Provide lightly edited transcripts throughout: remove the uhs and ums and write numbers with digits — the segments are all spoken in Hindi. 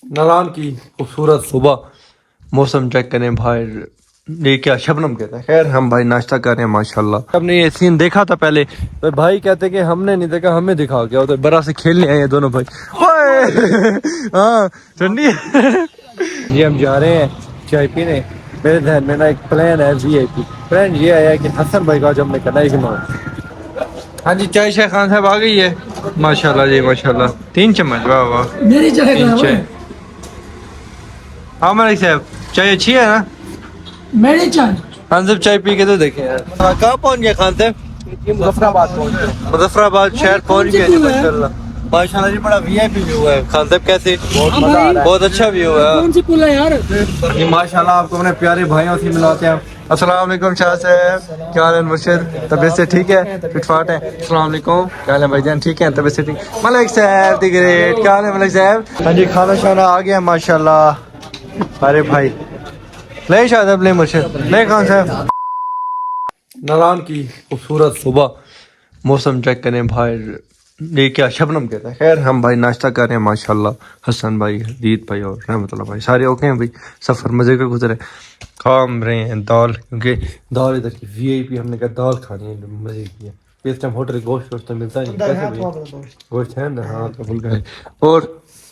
नारायण की खूबसूरत सुबह। मौसम चेक करें बाहर, ये क्या शबनम कहता है। खैर हम भाई नाश्ता कर रहे हैं माशाल्लाह। हमने ये सीन देखा था पहले, तो भाई कहते कि हमने नहीं देखा, हमें दिखा गया। तो बरा से खेलने आए हैं दोनों भाई। ओए हाँ ठंडी जी हम जा रहे हैं चाय पीने। मेरे ध्यान में ना एक प्लान है वीआईपी प्लान। ये आया है कि हसन भाई का जब मैं करना इग्नोर। हाँ जी चाय शाह खान साहब आ गई है माशाल्लाह जी माशाल्लाह। 3 चम्मच, वाह वाह। मेरी चाय तीन चाय। हाँ मलिक साहब चाय अच्छी है ना। मेरी चाय खान साहब चाय पी के तो देखे यार। कहाँ पहुँच गए खान साहब? मुजफ्फराबाद पहुंच गए। मुजफ्फराबाद शहर पहुँच गए जी माशाल्लाह। माशाल्लाह जी बड़ा वीआईपी व्यू है। खान साहब कैसे? बहुत अच्छा व्यू है। कौन सी पुल है यार? जी माशाल्लाह आपको अपने प्यारे भाइयों से मिलाते हैं। अस्सलाम वालेकुम शाह साहब, क्या हाल है मुर्शिद? तबीयत से ठीक है? फिटफाट है? अस्सलाम वालेकुम, क्या हाल है भाईजान? ठीक है तबीयत से ठीक। मलिक साहब दी ग्रेट, क्या हाल है मलिक साहब? हाँ जी खाना शाना आ गया माशाल्लाह। अरे भाई ले शाह साहब, ले मुर्शिद, ले खान साहब। नारायण की खूबसूरत सुबह। मौसम चेक करें बाहर, ये क्या शबनम कहता है। खैर हम भाई नाश्ता कर रहे हैं माशाल्लाह। हसन भाई, हदीद भाई और रहमतुल्लाह भाई सारे ओके हैं भाई। सफ़र मज़े का गुजरे। खाम रहे हैं दाल, क्योंकि दाल इधर की वीआईपी। हमने कहा दाल खानी है मज़े की है। इस टाइम होटल गोश्त वोश्त तो मिलता नहीं। कैसे भाई गोश्त है अंदर? हाँ तो भूल गए। और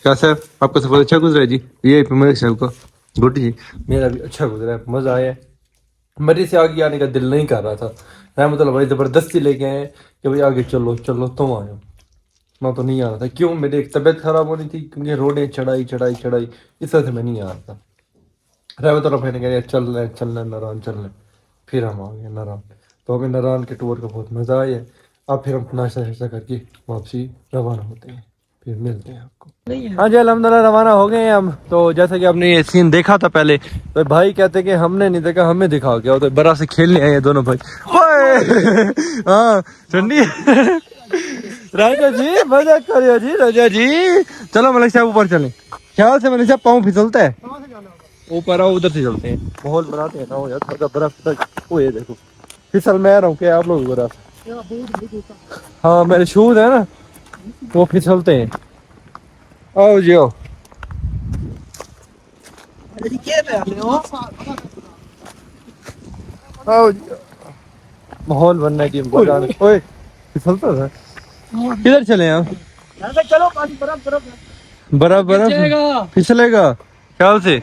क्या साहब आपका सफ़र अच्छा गुजरा है जी? वीआईपी मलिक साहब का गुड जी। मेरा भी अच्छा गुजरा है, मज़ा आया है। मरी से आगे आने का दिल नहीं कर रहा था। रहमतुल्लाह भाई ज़बरदस्ती लेके आए कि भाई आगे चलो चलो तुम आए। मैं तो नहीं आ रहा था। क्यों? मेरी एक तबीयत खराब होनी थी, क्योंकि रोडें चढ़ाई चढ़ाई चढ़ाई, इस वजह से मैं नहीं आ रहा था। रहमतुल्लाह भाई ने कहा यार चल रहे नारायण चल रहे। फिर हम आ गए नारायण। तो हमें नारायण के टूर का बहुत मज़ा आया। अब फिर हम नाश्ता शाश्ता करके वापसी रवाना होते हैं। फिर मिलते हैं आपको। हाँ जी अल्हम्दुलिल्लाह रवाना हो गए हैं हम। तो जैसा कि आपने ये सीन देखा था पहले, तो भाई कहते कि हमने नहीं देखा, हमें दिखा गया। तो बरा से खेलने आए हैं दोनों भाई। ओए हाँ ठंडी राजा जी मजाक करियो जी राजा जी। चलो मलिक साहब ऊपर चलें। ख्याल से मलिक साहब पाँव फिसलता है। ऊपर आओ, उधर से चलते हैं। माहौल बनाते हैं ना हो यार थोड़ा बर्फ तक। वो ये देखो फिसल मैं रहा हूँ क्या आप लोग बर्फ। हाँ मेरे शूज है ना वो फिसलते हैं। आओ जी आओ। आओ जी। माहौल बनने की ओए फिसलता था। किधर चले हम? चलो बर्फ बर्फ बर्फ बर्फ फिसलेगा ख्याल से।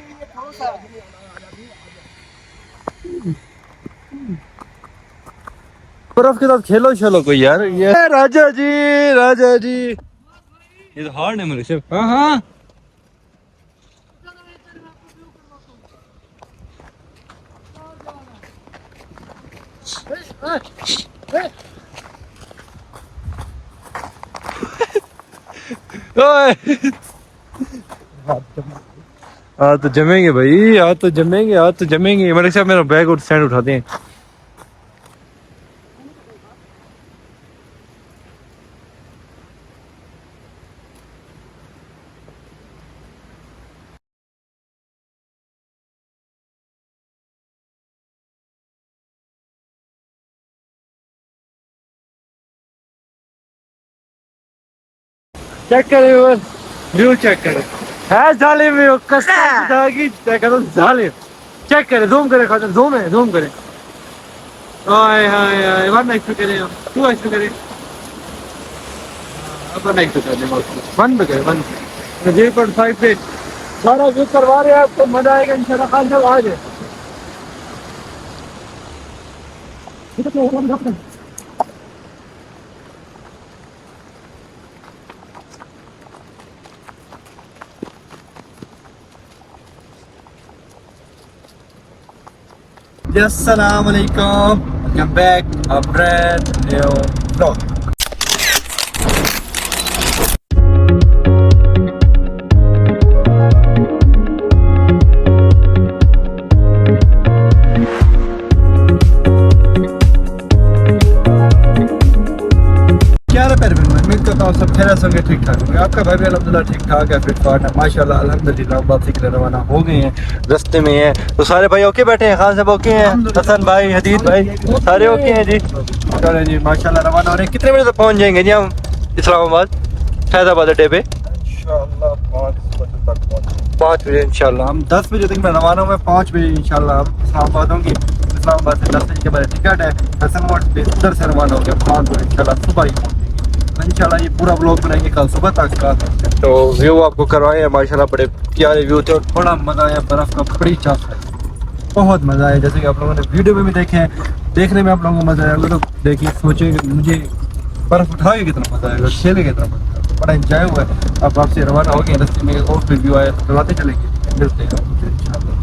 बर्फ के साथ खेलो चलो कोई यार। ये राजा जी राजा जी, ये तो हार्ड है मेरे से। हाँ हाँ ओए हाँ तो जमेंगे भाई, हाथ तो जमेंगे, हाथ तो जमेंगे। मेरे साहब मेरा बैग और स्टैंड उठाते हैं। चेक करें व्यू चेक करें। है जालिम व्यू कसम की चेक करो जालिम। चेक करें जूम करें खातर जूम करें। ओए हाय हाय 1x पे करें, 2x पे करें। अब 1x पे कर दें, 1 पे करें 1 पे। 0.5 पे सारा व्यू करवा रहे हैं आपको, मजा आएगा इंशाल्लाह। खान साहब आ जाए। Assalamu alaikum. Welcome back a brand new vlog. क्या हाल है प्यारे भाई? उम्मीद करता हूँ सब खैरियत से होंगे, ठीक ठाक होंगे। आपका भाई भी अल्हम्दुलिल्लाह ठीक ठाक है, फिट फाट है माशाल्लाह अल्हम्दुलिल्लाह। वापसी के लिए रवाना हो गए हैं, रास्ते में हैं। तो सारे भाई ओके बैठे हैं? खान साहब ओके हैं, हसन भाई, हदीद भाई सारे ओके हैं जी। चलें जी माशाल्लाह रवाना हो रहे हैं। कितने बजे तक पहुँच जाएंगे जी हम इस्लामाबाद फैज़ाबाद अड्डे पे? इंशाल्लाह 5 बजे तक पहुँच। 5 बजे इंशाल्लाह। हम 10 बजे तक मैं रवाना हुआ, 5 बजे इंशाल्लाह हम इस्लामाबाद होंगे। इस्लामाबाद से 10 बजे के बाद टिकट है हसन मोड पे, उधर से रवाना हो गया खानपुर इंशाल्लाह सुबह ही पहुंचेंगे। इंशाल्लाह ये पूरा ब्लॉग बनाएंगे कल सुबह तक का। तो व्यू आपको करवाए हैं माशाल्लाह, बड़े प्यारे व्यू थे और बड़ा मजा आया, बर्फ का बड़ी चाक है, बहुत मजा आया। जैसे कि आप लोगों ने वीडियो में भी देखे हैं, देखने में आप लोगों को मजा आया, तो देखिए सोचेंगे मुझे बर्फ उठाएगा कितना मजा आएगा, खेलेगा कितना मजा आएगा, बड़ा एंजॉय हुआ है। अब आपसे रवाना हो गए, रस्ते में और रिव्यू आया तो करवाते चलेंगे, मिलते हैं आपसे इंशाल्लाह।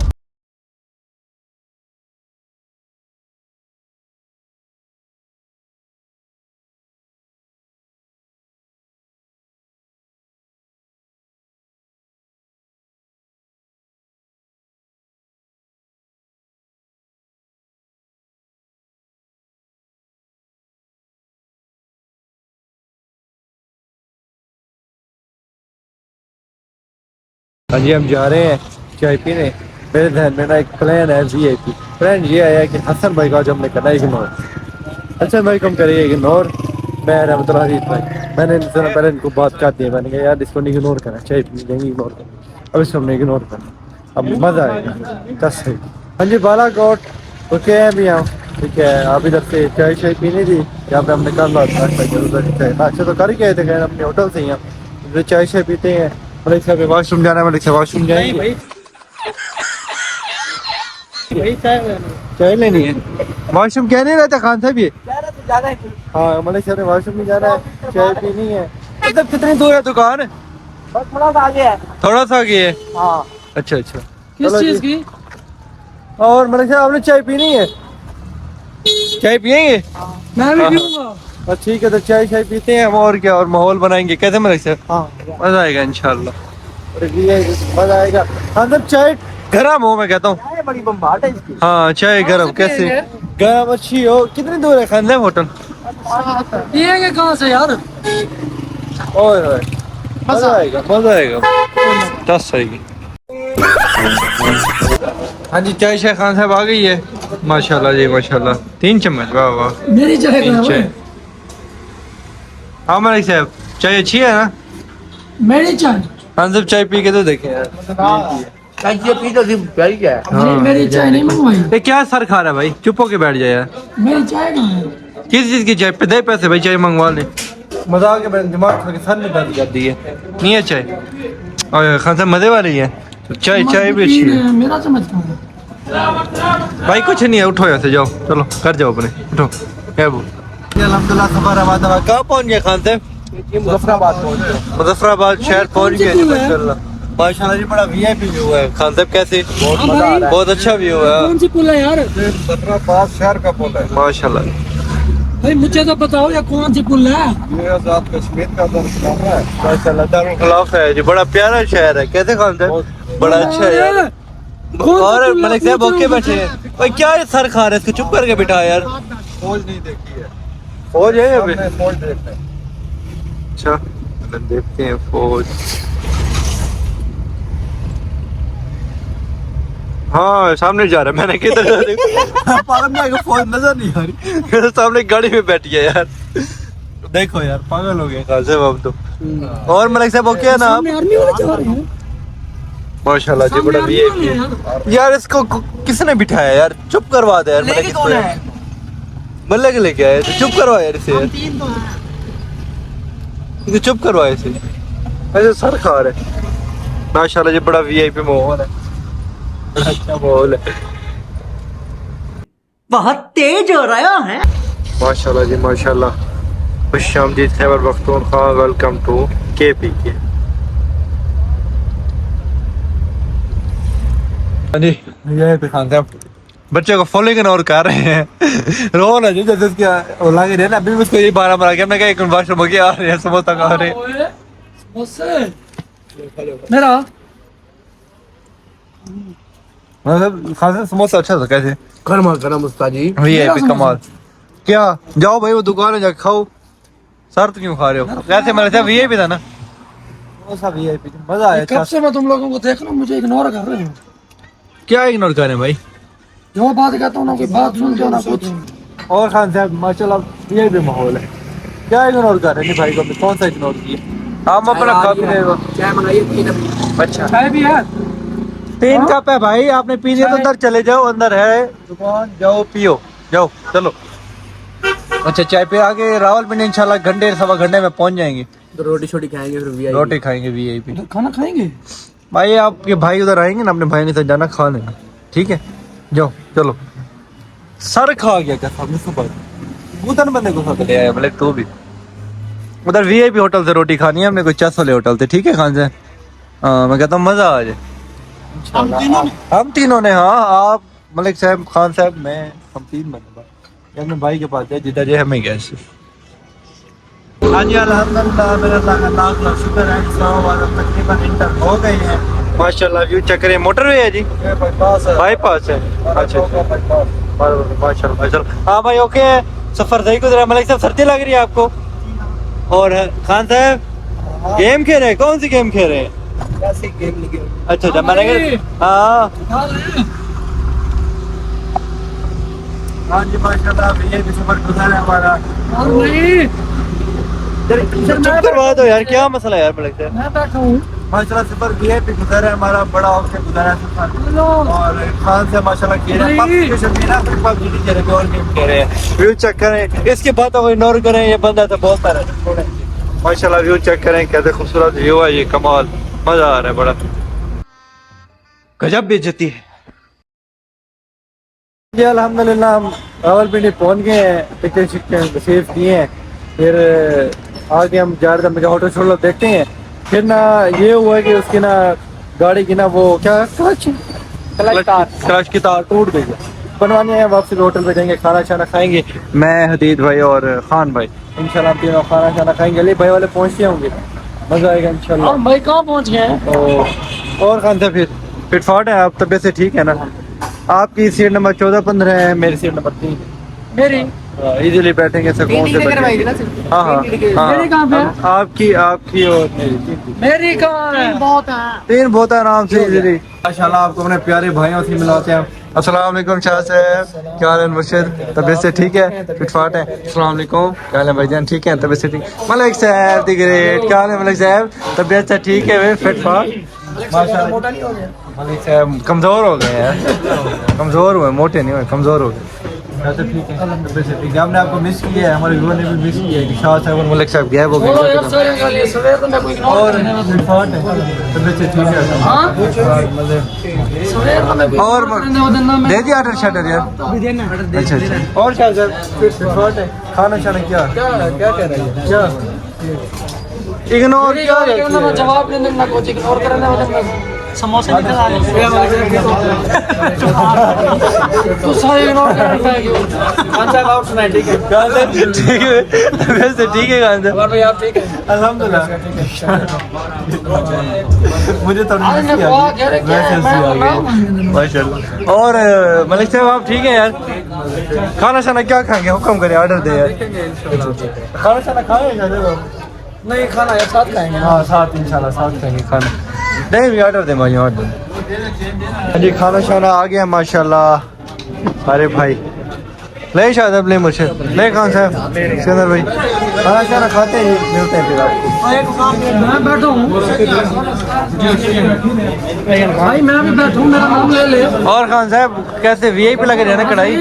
हाँ जी, हम जा रहे हैं चाय पीने। मेरे ध्यान में ना एक प्लान है VIP। प्लान ये आया कि हसन भाई का आज हमने करना है इग्नोर। हसन भाई को हम करिए इग्नोर, मैं रहमत हरीफ भाई। मैंने इनसे पहले इनको बात कर दी है, मैंने कहा यार इसको नहीं इग्नोर करना, चाय पी लेंगे इग्नोर करना, अब इसको हमने इग्नोर करना, अब मज़ा आएगा कसम। हाँ जी, बालाकोट ओके है भी हम, ठीक है। आप इधर से चाय शाय पीनी थी, यहाँ पे हमने कर ला नाश्ता तो कर ही गए थे, खैर अपने होटल से ही हम इधर चाय शाय पीते हैं। मलिक साहब वॉशरूम जाना है, मलिक साहब वॉशरूम जाएंगे, चाय लेनी है। वॉशरूम क्या नहीं रहता खान साहब ये? हाँ, मलिक साहब ने वॉशरूम में जाना है, चाय पीनी है। मतलब कितनी दूर है दुकान? बस थोड़ा सा आगे है। थोड़ा सा आगे है। हाँ। अच्छा अच्छा, किस चीज की? और मलिक साहब आपने चाय पीनी है? चाय पियेंगे? मैं भी पीऊंगा। बस ठीक है, तो चाय शाय पीते हैं हम, और क्या, और माहौल बनाएंगे। कैसे मलिक साहब? हाँ, मजा आएगा इंशाल्लाह, मजा आएगा। हाँ सब चाय गरम हो, मैं कहता हूँ बड़ी बम्बाट है इसकी। हाँ चाय गरम। कैसे गरम अच्छी हो? कितनी दूर है खान साहब होटल? पिएंगे कहाँ से यार? ओए ओए, मजा आएगा, मजा आएगा, 10 आएगी। हाँ जी, चाय शाय खान साहब आ गई है माशाल्लाह जी माशाल्लाह। 3 चम्मच, वाह वाह। मेरी चाय तीन चाय। हाँ मलिक साहब, चाय अच्छी है ना? मेरी चाय। खान साहब चाय पी के तो देखें यार। मेरी चाय नहीं मंगवाई। ये क्या सर खा रहा है भाई, चुप होके बैठ जाए यार। मेरी चाय कहाँ है? किस चीज की चाय पे? दे पैसे भाई, चाय मंगवा ले। मजाक के मेरे दिमाग के सर में दर्द कर दी है, नहीं है चाय। और खान साहब मजे वाली है तो चाय, चाय भी अच्छी है। मेरा समझ कहाँ है? भाई कुछ नहीं है, उठो यहाँ से, जाओ चलो कर जाओ अपने, उठो। क्या वो अल्हम्दुलिल्लाह सफर आबाद कहाँ पहुँच गया खान साहब? मुजफ्फराबाद पहुंच गए। मुजफ्फराबाद शहर पहुँच गए जी माशाल्लाह। माशाल्लाह जी, बड़ा VIP व्यू है खान साहब। कैसे? बहुत मजा आ रहा है। बहुत अच्छा व्यू है। कौन सी पुल है यार? मुजफ्फराबाद शहर का पुल है माशाल्लाह। भाई मुझे तो बताओ ये कौन सी पुल है? ये आजाद कश्मीर का दारुल है माशाल्लाह, दारुल खिलाफ है जी, बड़ा प्यारा शहर है। कैसे खान साहब? बड़ा अच्छा है यार। और मलिक साहब ओके बैठे हैं। भाई क्या ये सर खा रहे हैं, इसको चुप करके बिठा यार। फौज नहीं देखी है? फौज है अभी? फौज देखते हैं। अच्छा देखते हैं फौज। हाँ सामने जा रहा है, मैंने किधर पागल में फौज नजर नहीं आ रही, मेरे सामने गाड़ी में बैठ गया यार। देखो यार पागल हो गए खान साहब अब तो। और मलिक साहब ओके है ना आप? आर्मी वाले जा रहे हैं। माशाल्लाह जी, बड़ा VIP है यार। इसको किसने बिठाया यार? चुप करवा दे यार। मल्ले के लेके आए तो चुप करवा यार इसे, इसे चुप करवा इसे। ऐसे सर खा रहे। माशाल्लाह जी, बड़ा VIP माहौल है, बड़ा अच्छा माहौल है, बहुत तेज हो रहा है। माशाल्लाह जी माशाल्लाह। खुशामदीद Khyber Pakhtunkhwa, welcome to KPK। हाँ जी, ये पे खान साहब बच्चे को फॉलो इग्नोर कर रहे हैं। रो ना जी, जैसे उसके ओला के ना, अभी उसको ये बारह मारा गया। मैं कहा एक वाशरूम हो गया आ रहे हैं, समोसा खा रहे हैं। मेरा मतलब खान साहब समोसा अच्छा था। कैसे? गरमा गरम उस्ताद जी। VIP कमाल। क्या जाओ भाई वो दुकान है, जाके खाओ। सर तो क्यों खा रहे हो? कैसे मेरे साथ VIP था ना, वो सब VIP मजा आया। कब से मैं तुम लोगों को देख रहा हूँ, मुझे इग्नोर कर रहे हो। क्या इग्नोर कर रहे हैं भाई? जो बात कहता हूँ ना, कोई बात सुनते हो ना कुछ। और खान साहब माशाल्लाह VIP माहौल है। क्या इग्नोर कर रहे हैं भाई को? कौन सा इग्नोर किया? हम अपना खा भी रहे हो। चाय मंगाइए। अच्छा चाय भी है। 3 कप है भाई, आपने पीनी है तो अंदर चले जाओ, अंदर है दुकान, जाओ पियो, जाओ चलो। अच्छा चाय पे आगे रावलपिंडी इंशाल्लाह घंटे सवा घंटे में पहुंच जाएंगे। तो रोटी छोटी खाएंगे, फिर वीआईपी रोटी खाएंगे वीआईपी। खाना खाएंगे भाई आपके भाई उधर आएंगे ना, अपने भाई के साथ जाना खा लेना, ठीक है जाओ चलो। सर खा गया क्या सामने सुबह उधर बंदे को साथ ले आया, मतलब तू भी उधर वीआईपी होटल से रोटी खानी है हमने, कोई चस वाले होटल से, ठीक है खान से। हाँ मैं कहता हूँ मजा आ जाए। हम तीनों ने, हाँ आप मलिक साहब, खान साहब, मैं, हम 3 बंदे अपने भाई के पास है जिधर जे हमें गए। हाँ जी अल्हम्दुलिल्लाह, मेरा अल्लाह का शुक्र है, तकरीबन इंटर हो गए हैं माशाल्लाह। व्यू चेक करें, मोटरवे है जी, बाईपास है। अच्छा माशाल्लाह माशाल्लाह। हाँ भाई ओके, सफर सही गुजरा। मलिक साहब सर्दी लग रही है आपको? और खान साहब गेम खेल रहे हैं, कौन सी गेम खेल रहे हैं? अच्छा अच्छा मैंने हाँ हाँ जी माशाल्लाह, ये भी सफर गुजरा है हमारा। चुप करवा दो यार, क्या मसला है यार? मलिक साहब मैं बैठा हूँ माशाल्लाह, सफर वीआईपी गुजरा है हमारा, बड़ा औखे गुजरा है सफर। और खान से माशाल्लाह खेल रहे हैं, और गेम खेल रहे हैं। व्यू चेक करें, इसकी बातों को इग्नोर करें, ये बंदा तो बहुत सारा माशाल्लाह। व्यू चेक करें, कैसे खूबसूरत व्यू है ये, कमाल, मजा आ रहा है बड़ा, गजब बेइज्जती है जी। अल्हम्दुलिल्लाह हम रावलपिंडी पहुंच गए हैं, टिकट शिकट रिसीव किए हैं, फिर आगे हम जा रहे थे, मुझे होटल छोड़ लो देखते हैं। फिर ना ये हुआ है कि उसकी ना गाड़ी की ना वो क्या क्लच की तार टूट गई है, बनवानी है, वापसी होटल पे जाएंगे, खाना शाना खाएंगे, मैं, हदीद भाई और खान भाई, इंशाल्लाह हम तीनों खाना शाना खाएंगे। अली भाई वाले पहुंचते होंगे, मजा आएगा इंशाल्लाह। भाई कहाँ पहुँच गए? और खान से फिर फिटफाट है आप, तबीयत से ठीक है ना? आपकी सीट नंबर 14-15 है, मेरी सीट नंबर 3 मेरी इजीली बैठेंगे सुकून से बैठेंगे। हाँ हाँ मेरी कहाँ पे है? आपकी आपकी और मेरी कहाँ है? बहुत है, 3 बहुत आराम से इजीली। माशाल्लाह आपको अपने प्यारे भाइयों से मिलाते हैं। अस्सलाम वालेकुम शाह साहब, क्या हाल है मुर्शिद? तबीयत से ठीक है, फिटफाट है? अस्सलाम वालेकुम, क्या हाल है भाईजान? ठीक है, तबीयत से ठीक? मलिक साहब दी ग्रेट, क्या हाल है मलिक साहब? तबीयत से ठीक है, फिटफाट माशाल्लाह। मोटा नहीं हो गया? मलिक साहब कमजोर हो गए यार, कमजोर हुए, मोटे नहीं हुए, कमजोर हो गए। ठीक है, हमने आपको मिस किया है, हमारे व्यूअर ने भी मिस किया है कि शाह साहब और मलिक साहब गायब हो गए। और तबीयत से ठीक है, और दे दिया ऑर्डर शटर यार? अच्छा अच्छा। और क्या सर खाना शाना क्या क्या कह रहे हैं? क्या इग्नोर, क्या जवाब नहीं देना, कुछ इग्नोर करना, समोसे निकल आ रहे तो सारे इग्नोर करना है। खान साहब आप सुनाए, ठीक है? ठीक है वैसे ठीक है खान साहब, भाई आप ठीक है? अल्हम्दुलिल्लाह। मुझे तो माशाल्लाह। और मलिक साहब आप ठीक है यार? खाना शाना क्या खाएंगे, हुक्म करें, ऑर्डर दे यार। खाना शाना खाएंगे? नहीं खाना है, साथ खाएंगे। हाँ साथ इंशाल्लाह साथ खाएंगे खाना। नहीं भी ऑर्डर दे भाई, ऑर्डर जी। खाना शाना आ गया माशाल्लाह। अरे भाई ले शायद अब ले मुझे ले खान साहब, सिकंदर भाई खाना शाना खाते हैं, मिलते हैं फिर आपको। मैं बैठा हूँ भाई, मैं भी बैठा हूँ, मेरा नाम ले ले। और खान साहब कैसे वीआईपी लगे रहे ना कढ़ाई?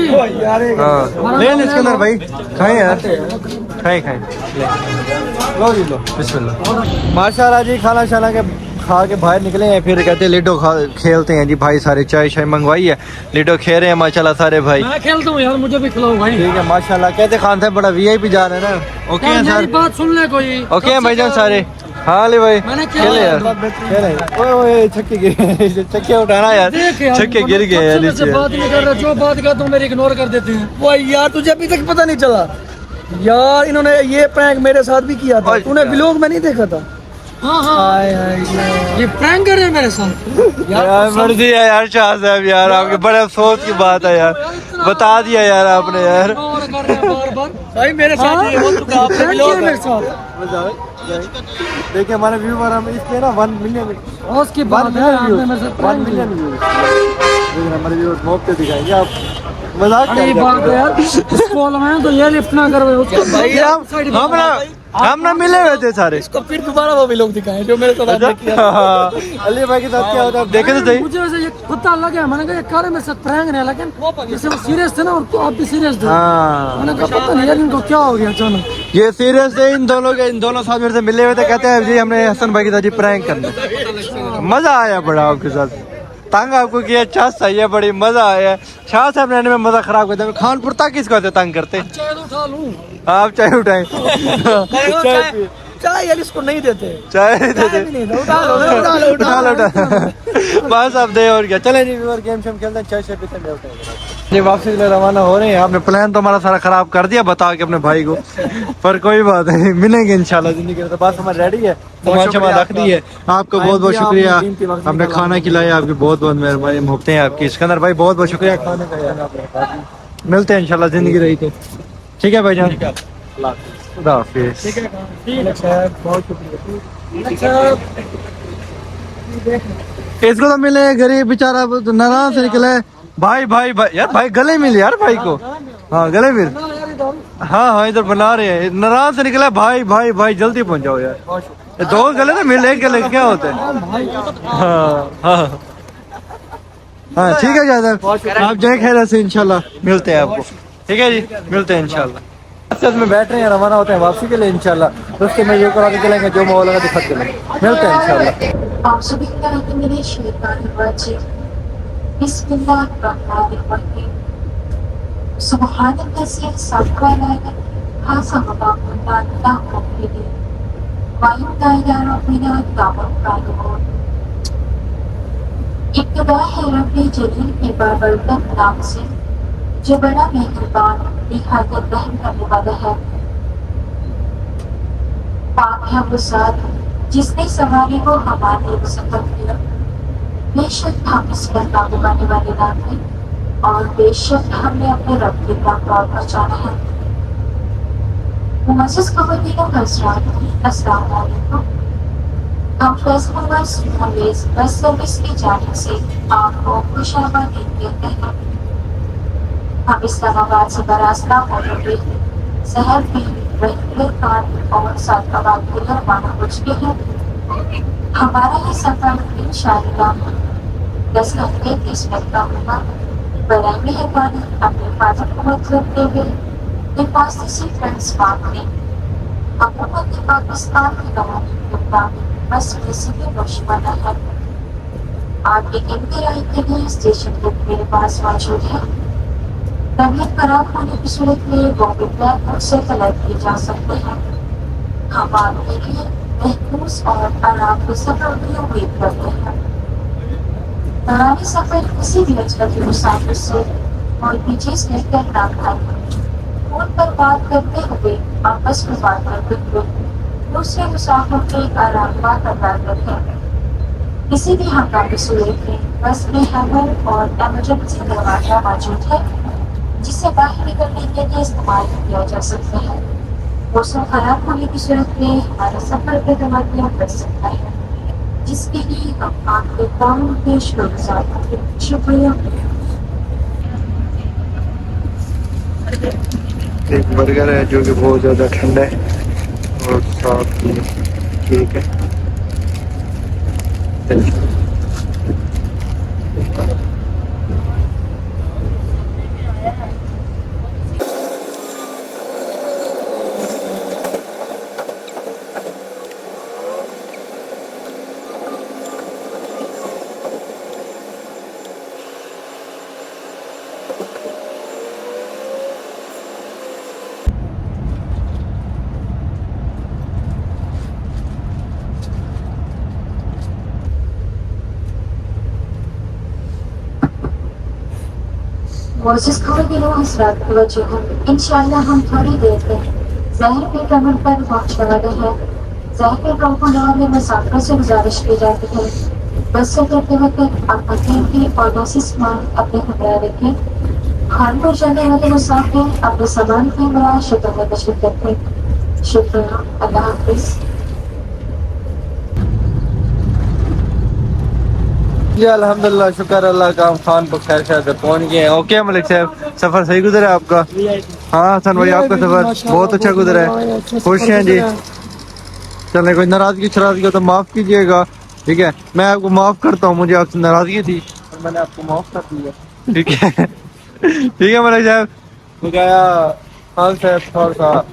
हाँ ले सिकंदर भाई, खाएं यार, खाएं खाएं, लो जी लो, बिस्मिल्लाह। माशाल्लाह जी खाना शाना के खा के बाहर निकले हैं, फिर कहते हैं लिडो खेलते हैं जी भाई। सारे चाय शाय मंगवाई है, लिडो खेल रहे हैं माशाल्लाह सारे भाई। मैं खेलता हूँ यार, मुझे भी खिलाओ भाई। ठीक है माशाल्लाह। कहते खान साहब बड़ा वीआईपी जा रहे हैं ना? ओके है सर, बात सुन ले कोई। ओके है भाईजान सारे। हाँ ले भाई खेले यार, खेले। ओए छक्के गिरे, छक्के उठाना यार, छक्के गिर गए यार नीचे। बात नहीं कर रहा, जो बात करता हूँ मेरी इग्नोर कर देते हैं। वो यार तुझे अभी तक पता नहीं चला यार, इन्होंने ये प्रैंक मेरे साथ भी किया था, तूने व्लॉग में नहीं देखा था? हाँ हाँ ये प्रैंक कर रहे हैं मेरे साथ यार। मर्जी है यार शाह साहब यार, आपके बड़े अफसोस की बात है यार, बता दिया यार आपने यार। भाई मेरे साथ ये हो चुका, आपने व्लॉग मेरे साथ। देखिए हमारे व्यूवर, हम इसमें ना 1 मिलियन उसकी बात है, 1 मिलियन व्यूज हमारे व्यूअर्स मौके दिखाएंगे। आप मजाक कर रहे हैं यार, स्कूल में तो ये लिफ्ट ना करो भाई। हम ना हम ना मिले हुए थे सारे। इसको फिर दोबारा वो व्लॉग दिखाएं जो मेरे साथ आपने किया था। अली भाई के साथ क्या होता है देखे तो सही। मुझे वैसे ये पता लगा, मैंने कहा ये कार में साथ प्रैंक है, लेकिन जैसे वो सीरियस थे ना और तो आप भी सीरियस थे। हाँ मैंने कहा पता नहीं यार इनको क्या हो गया अचानक। ये सीरियस है, इन दोनों साथ मेरे से मिले हुए थे, कहते हैं जी हमने हसन भाई के साथ जी प्रैंक करना। मजा आया बड़ा आपके साथ, तंग आपको किया, अच्छा सही है, बड़ी मजा आया। शाह साहब रहने में मजा खराब करते हैं, खानपुर तक किसको आते तंग करते। चाय तो उठा लूं, आप चाय उठाएं। चाय यार इसको नहीं देते, चाय दे दे भी नहीं दे, उठा लो उठा लो। बस अब दे और क्या। चले जी और गेम शेम खेलते हैं, चाय से पीते हैं, ये वापसी के लिए रवाना हो रहे हैं। आपने प्लान तो हमारा सारा खराब कर दिया बता के अपने भाई को, पर कोई बात नहीं, मिलेंगे इंशाल्लाह जिंदगी में। तो बस हमारी रेडी है, सामान रख दी है। आपका बहुत बहुत शुक्रिया, आपने खाना खिलाया, आपकी बहुत बहुत मेहरबानी, मुफ्ते हैं आपकी। सिकंदर भाई बहुत बहुत शुक्रिया खाने का। मिलते हैं इंशाल्लाह जिंदगी रही तो। ठीक है भाईजान, खुदा हाफिज़। बहुत शुक्रिया। इसको तो मिले गरीब बेचारा नाराज से निकले। भाई भाई भाई यार, भाई गले मिल यार भाई को। हाँ गले मिल। हाँ इधर बना रहे हैं, नाराज से निकला। भाई भाई भाई जल्दी पहुंच जाओ यार, ये दो गले ना मिले, एक गले क्या होता है। हाँ हाँ ठीक है जायद, आप जाए खैर से, इंशाल्लाह मिलते हैं आपको। ठीक है जी, मिलते हैं इंशाल्लाह। में बैठ रहे हैं, रवाना होते हैं वापसी के लिए इंशाल्लाह। उसके में ये करा के चलेंगे, जो माहौल होगा दिखाते चलेंगे। मिलते हैं इंशाल्लाह। इब्तिदा है रब्बे जलील के बाबरकत नाम से, जो बड़ा मेहरबान निहायत रहम करने वाला है। पाक है वो साथ जिसने सवारी को हमारे लिए सफर किया। बेशक हम इस पर काबू पाने वाले ना थे, और बेशक हमने अपने रब के काम पर पहुंचाना है। मुअज़्ज़ज़ ख़वातीन और हज़रात, अस्सलाम वालेकुम। हम फेस्टिवल्स बस सर्विस की जानिब से आपको खुशामदीद कहते हैं। हम इस्लामाबाद से बरास्ता होते शहर में रेलवे कार और सादबाद के लिए रवाना हो चुके हैं। हमारा ये सफर इंशाअल्लाह 10 घंटे 30 मिनट का होगा। बराए मेहरबानी अपनी हिफाजत को मत करते हुए हिफाजती फ्रेंड्स ने हुकूमत पाकिस्तान की कवानीन के मुताबिक बस किसी भी रोशमाना है। आपके इंतराई के लिए स्टेशन बुक मेरे पास मौजूद है। तबीयत खराब होने की सूरत में बॉम्बे ब्लैक से कलेक्ट किए जा सकते हैं। हम आपके लिए महफूज और आराम के सफर की उम्मीद करते हैं। दौरान सफर किसी भी अजनबी मुसाफिर से कोई भी चीज लेकर ना खाएं। फोन पर बात करते हुए आपस में बात करते हुए दूसरे मुसाफिर के आराम करदार रखें। किसी भी हंगामी सूरत में बस में हैमर और इमरजेंसी दरवाजा मौजूद है, जिसे बाहर निकलने के लिए इस्तेमाल किया जा सकता है। मौसम खराब होने की सूरत में हमारा सफर बेदमागियां बढ़ सकता है, जिसके लिए हम आपके काम के शुक्रिया। शुक्रिया। एक बर्गर है जो कि बहुत ज़्यादा ठंडा है और साथ में केक है। मुअज़्ज़ज़ ख़वातीन और हज़रात तवज्जो हो, इंशाअल्लाह हम थोड़ी देर में ज़हर के कमर पर पहुंचने वाले हैं। ज़हर के गाँव होने वाले मुसाफिरों से गुजारिश की जाती है बस से करते वक्त अपना कीमती और दूसरी सामान अपने हमरा रखें। खानपुर जाने वाले मुसाफिर अपने सामान के हमरा शक्ल में तशरीफ रखें। शुक्रिया। अल्लाह हाफिज़। जी अल्हम्दुलिल्लाह, शुक्र अल्लाह का, हम खानपुर खैर खैर पहुंच गए हैं। ओके मलिक साहब, सफर सही गुजरा आपका? हाँ हसन भाई, आपका सफर बहुत अच्छा गुजरा है, खुश हैं जी? चले कोई नाराजगी शराजगी हो तो माफ कीजिएगा, ठीक है। मैं आपको माफ करता हूँ, मुझे आपसे नाराजगी थी और मैंने आपको माफ कर दिया, ठीक है। ठीक है मलिक साहब, मैं क्या खान साहब थोड़ा सा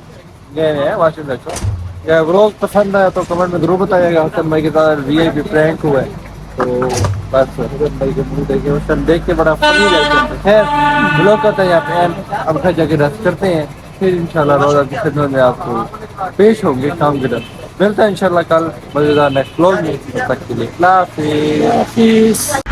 गए हैं वाशिंग मशीन। या व्लॉग पसंद आया तो कमेंट में जरूर बताइएगा। हसन भाई के साथ वीआईपी प्रैंक हुआ है, तो बस हसन भाई के मुंह देखे उस टाइम देख के बड़ा फनी लगता है। खैर व्लॉग करते हैं यहाँ पे एंड, अब घर जाके रेस्ट करते हैं, फिर इंशाल्लाह रोजा की खिदमत में आपको पेश होंगे शाम के दिन। मिलता है इंशाल्लाह कल मजेदार नेक्स्ट व्लॉग में, तब तक के लिए अल्लाह हाफिज़।